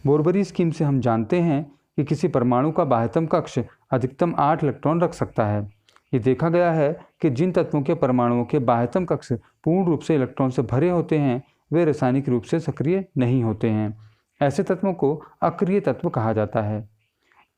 बोरबरी scheme से हम जानते हैं कि किसी परमाणु का बाह्यतम कक्ष अधिकतम 8 इलेक्ट्रॉन रख सकता है। ये देखा गया है कि जिन तत्वों के परमाणुओं के बाह्यतम कक्ष पूर्ण रूप से इलेक्ट्रॉन से भरे होते हैं वे रासायनिक रूप से सक्रिय नहीं होते हैं। ऐसे तत्वों को अक्रिय तत्व कहा जाता है।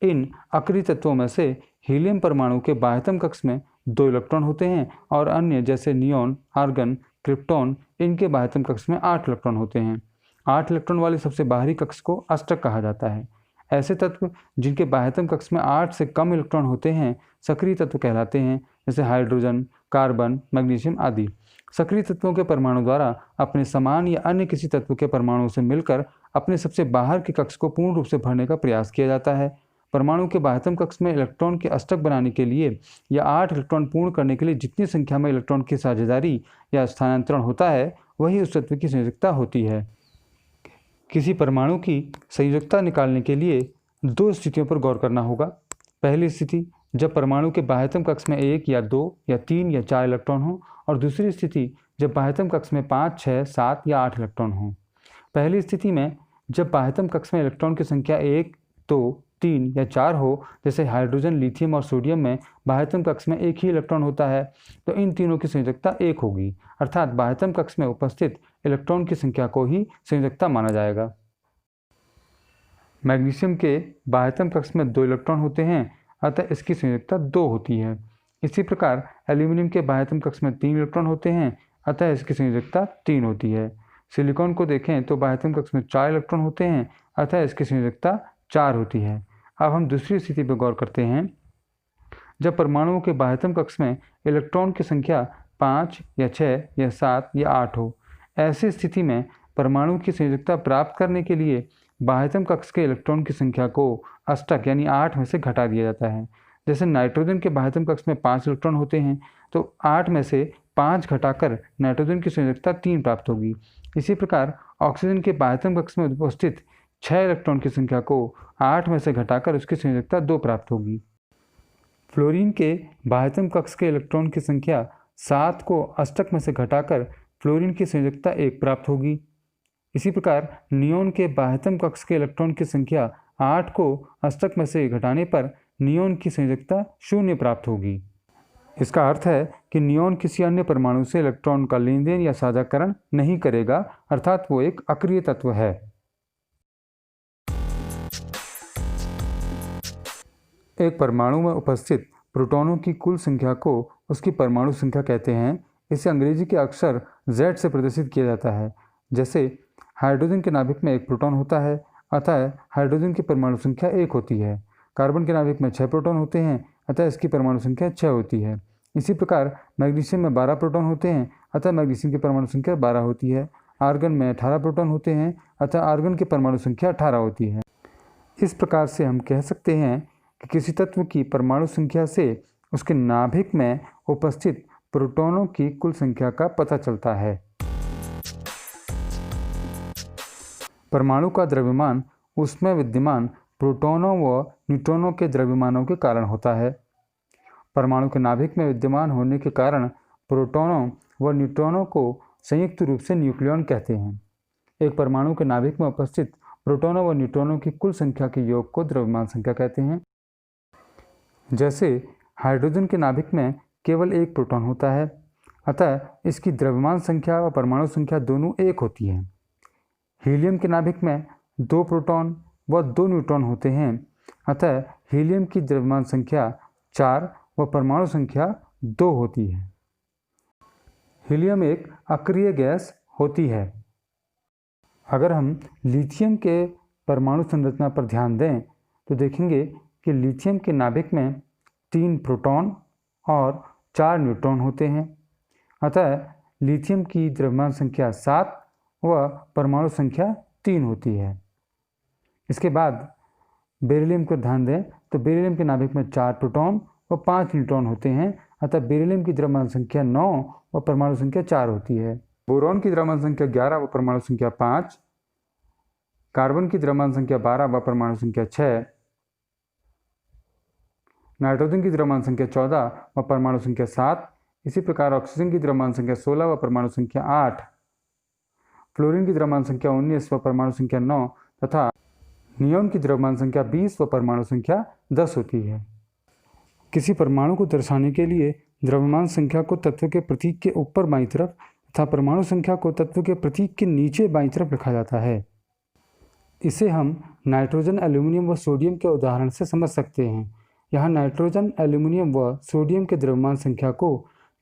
इन अक्रिय तत्वों में से हीलियम परमाणु के बाह्यतम कक्ष में 2 इलेक्ट्रॉन होते हैं और अन्य जैसे नियॉन, आर्गन, क्रिप्टॉन इनके बाह्यतम कक्ष में 8 इलेक्ट्रॉन होते हैं। 8 इलेक्ट्रॉन वाले सबसे बाहरी कक्ष को अष्टक कहा जाता है। ऐसे तत्व जिनके बाह्यतम कक्ष में 8 से कम इलेक्ट्रॉन होते हैं सक्रिय तत्व कहलाते हैं, जैसे हाइड्रोजन, कार्बन, मैग्नीशियम आदि। सक्रिय तत्वों के परमाणु द्वारा अपने समान या अन्य किसी तत्व के परमाणु से मिलकर अपने सबसे बाहर के कक्ष को पूर्ण रूप से भरने का प्रयास किया जाता है। परमाणु के बाह्यतम कक्ष में इलेक्ट्रॉन के अष्टक बनाने के लिए या 8 इलेक्ट्रॉन पूर्ण करने के लिए जितनी संख्या में इलेक्ट्रॉन की साझेदारी या स्थानांतरण होता है वही उस तत्व की संयोजकता होती है। किसी परमाणु की संयोजकता निकालने के लिए 2 स्थितियों पर गौर करना होगा। पहली स्थिति जब परमाणु के बाह्यतम कक्ष में 1 या 2 या 3 या 4 इलेक्ट्रॉन हो और दूसरी स्थिति जब बाह्यतम कक्ष में 5, 6, 7 या 8 इलेक्ट्रॉन हो। पहली स्थिति में जब बाह्यतम कक्ष में इलेक्ट्रॉन की संख्या 1, 2, 3 या 4 हो, जैसे हाइड्रोजन, लिथियम और सोडियम में बाह्यतम कक्ष में 1 ही इलेक्ट्रॉन होता है, तो इन तीनों की संयोजकता 1 होगी, अर्थात बाह्यतम कक्ष में उपस्थित इलेक्ट्रॉन की संख्या को ही संयोजकता माना जाएगा। मैग्नीशियम के बाह्यतम कक्ष में 2 इलेक्ट्रॉन होते हैं, अतः इसकी संयोजकता 2 होती है। इसी प्रकार एल्यूमिनियम के बाह्यतम कक्ष में 3 इलेक्ट्रॉन होते हैं, अतः इसकी संयोजकता 3 होती है। सिलिकॉन को देखें तो बाह्यतम कक्ष में 4 इलेक्ट्रॉन होते हैं, अतः इसकी संयोजकता 4 होती है। अब हम दूसरी स्थिति पर गौर करते हैं। जब परमाणुओं के बाह्यतम कक्ष में इलेक्ट्रॉन की संख्या 5 या 6 या 7 या 8 हो। ऐसी स्थिति में परमाणु की संयोजकता प्राप्त करने के लिए बाह्यतम कक्ष के इलेक्ट्रॉन की संख्या को अष्टक यानी 8 में से घटा दिया जाता है। जैसे नाइट्रोजन के बाह्यतम कक्ष में 5 इलेक्ट्रॉन होते हैं, तो 8 में से 5 घटाकर नाइट्रोजन की संयोजकता 3 प्राप्त होगी। इसी प्रकार ऑक्सीजन के बाह्यतम कक्ष में उपस्थित 6 इलेक्ट्रॉन की संख्या को 8 में से घटाकर उसकी संयोजकता 2 प्राप्त होगी। फ्लोरीन के बाह्यतम कक्ष के इलेक्ट्रॉन की संख्या 7 को अष्टक में से घटाकर फ्लोरीन की संयोजकता 1 प्राप्त होगी। इसी प्रकार नियॉन के बाह्यतम कक्ष के इलेक्ट्रॉन की संख्या 8 को अष्टक में से घटाने पर नियॉन की संयोजकता 0 प्राप्त होगी। इसका अर्थ है कि नियॉन किसी अन्य परमाणु से इलेक्ट्रॉन का लेन देन या साझाकरण नहीं करेगा, अर्थात वो एक अक्रिय तत्व है। एक परमाणु में उपस्थित प्रोटॉनों की कुल संख्या को उसकी परमाणु संख्या कहते हैं। इसे अंग्रेजी के अक्षर Z से प्रदर्शित किया जाता है। जैसे हाइड्रोजन के नाभिक में 1 प्रोटॉन होता है, अतः हाइड्रोजन की परमाणु संख्या 1 होती है। कार्बन के नाभिक में 6 प्रोटॉन होते हैं, अतः इसकी परमाणु संख्या 6 होती है। इसी प्रकार मैग्नीशियम में 12 प्रोटॉन होते हैं, अतः मैग्नीशियम की परमाणु संख्या 12 होती है। आर्गन में 18 प्रोटॉन होते हैं, अतः आर्गन की परमाणु संख्या 18 होती है। इस प्रकार से हम कह सकते हैं कि किसी तत्व की परमाणु संख्या से उसके नाभिक में उपस्थित प्रोटॉनों की कुल संख्या का पता चलता है। परमाणु का द्रव्यमान उसमें विद्यमान प्रोटॉनों व न्यूट्रॉनों के द्रव्यमानों के कारण होता है। परमाणु के नाभिक में विद्यमान होने के कारण प्रोटॉनों व न्यूट्रॉनों को संयुक्त रूप से न्यूक्लियॉन कहते हैं। एक परमाणु के नाभिक में उपस्थित प्रोटॉनों व न्यूट्रॉनों की कुल संख्या के योग को द्रव्यमान संख्या कहते हैं। जैसे हाइड्रोजन के नाभिक में केवल 1 प्रोटॉन होता है, अतः इसकी द्रव्यमान संख्या व परमाणु संख्या दोनों 1 होती है। हीलियम के नाभिक में 2 प्रोटॉन व 2 न्यूट्रॉन होते हैं, अतः हीलियम की द्रव्यमान संख्या 4 व परमाणु संख्या 2 होती है। हीलियम एक अक्रिय गैस होती है। अगर हम लिथियम के परमाणु संरचना पर ध्यान दें तो देखेंगे कि लिथियम के नाभिक में 3 प्रोटॉन और 4 न्यूट्रॉन होते हैं, अतः लिथियम की द्रव्यमान संख्या 7 व परमाणु संख्या 3 होती है। इसके बाद बेरिलियम को ध्यान दें तो बेरिलियम के नाभिक में 4 प्रोटॉन व 5 न्यूट्रॉन होते हैं, अतः बेरिलियम की द्रव्यमान संख्या 9 व परमाणु संख्या 4 होती है। बोरॉन की द्रव्यमान संख्या 11 व परमाणु संख्या 5, कार्बन की द्रव्यमान संख्या 12 व परमाणु संख्या 6, नाइट्रोजन की द्रव्यमान संख्या 14 व परमाणु संख्या 7, इसी प्रकार ऑक्सीजन की द्रव्यमान संख्या 16 व परमाणु संख्या 8, फ्लोरीन की द्रव्यमान संख्या 19 व परमाणु संख्या 9 तथा नियॉन की द्रव्यमान संख्या 20 व परमाणु संख्या 10 होती है। किसी परमाणु को दर्शाने के लिए द्रव्यमान संख्या को तत्व के प्रतीक के ऊपर बाईं तरफ तथा परमाणु संख्या को तत्व के प्रतीक के नीचे बाईं तरफ लिखा जाता है। इसे हम नाइट्रोजन, एल्यूमिनियम व सोडियम के उदाहरण से समझ सकते हैं। यहाँ नाइट्रोजन, एल्यूमिनियम व सोडियम के द्रव्यमान संख्या को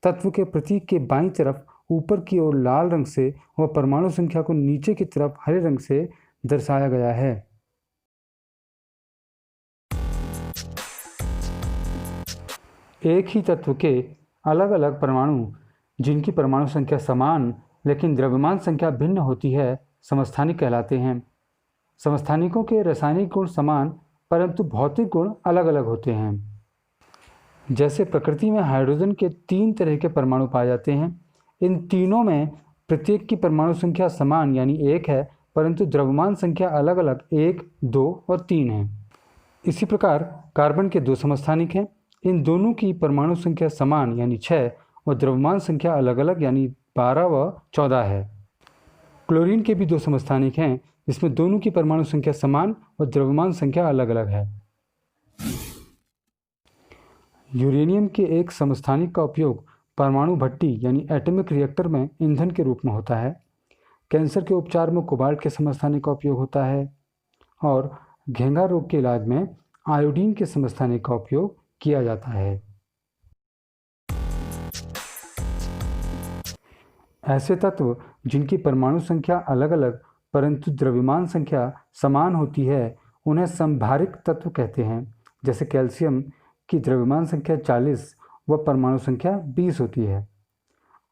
तत्व के प्रतीक के बाईं तरफ ऊपर की ओर लाल रंग से व परमाणु संख्या को नीचे की तरफ हरे रंग से दर्शाया गया है। एक ही तत्व के अलग अलग परमाणु जिनकी परमाणु संख्या समान लेकिन द्रव्यमान संख्या भिन्न होती है समस्थानिक कहलाते हैं। समस्थानिकों के रासायनिक गुण समान परंतु भौतिक गुण अलग अलग होते हैं। जैसे प्रकृति में हाइड्रोजन के 3 तरह के परमाणु पाए जाते हैं। इन तीनों में प्रत्येक की परमाणु संख्या समान यानी 1 है, परंतु द्रव्यमान संख्या अलग अलग 1, 2 और 3 है। इसी प्रकार कार्बन के 2 समस्थानिक हैं। इन दोनों की परमाणु संख्या समान यानी 6 और द्रव्यमान संख्या अलग अलग यानी 12 व 14 है। क्लोरीन के भी 2 समस्थानिक हैं, जिसमें दोनों की परमाणु संख्या समान और द्रव्यमान संख्या अलग अलग है। यूरेनियम के एक समस्थानिक का उपयोग परमाणु भट्टी यानी एटॉमिक रिएक्टर में ईंधन के रूप में होता है। कैंसर के उपचार में कोबाल्ट के समस्थानिक का उपयोग होता है और घेंघा रोग के इलाज में आयोडीन के समस्थानिक का उपयोग किया जाता है। ऐसे तत्व जिनकी परमाणु संख्या अलग अलग परंतु द्रव्यमान संख्या समान होती है उन्हें समभारिक तत्व कहते हैं। जैसे कैल्शियम की द्रव्यमान संख्या 40 व परमाणु संख्या 20 होती है।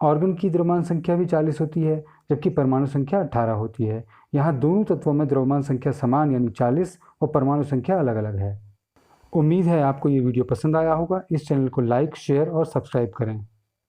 ऑर्गन की द्रव्यमान संख्या भी 40 होती है जबकि परमाणु संख्या 18 होती है। यहाँ दोनों तत्वों में द्रव्यमान संख्या समान यानी 40 और परमाणु संख्या अलग अलग है। उम्मीद है आपको ये वीडियो पसंद आया होगा। इस चैनल को लाइक, शेयर और सब्सक्राइब करें।